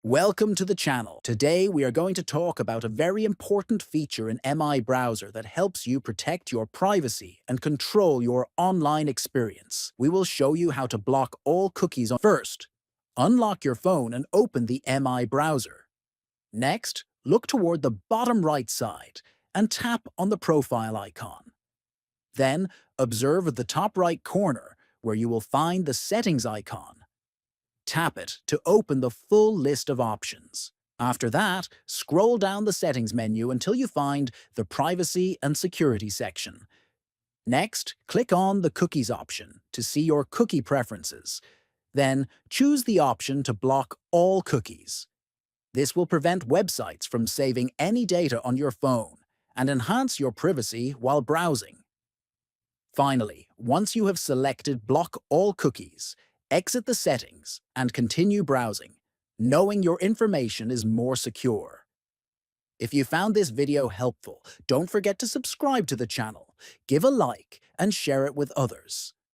Welcome to the channel. Today we are going to talk about a very important feature in MI Browser that helps you protect your privacy and control your online experience. We will show you how to block all cookies first. Unlock your phone and open the MI Browser. Next, look toward the bottom right side and tap on the profile icon. Then, observe at the top right corner where you will find the settings icon. Tap it to open the full list of options. After that, scroll down the settings menu until you find the privacy and security section. Next, click on the cookies option to see your cookie preferences. Then, choose the option to block all cookies. This will prevent websites from saving any data on your phone and enhance your privacy while browsing. Finally, once you have selected Block All Cookies, exit the settings and continue browsing, knowing your information is more secure. If you found this video helpful, don't forget to subscribe to the channel, give a like, and share it with others.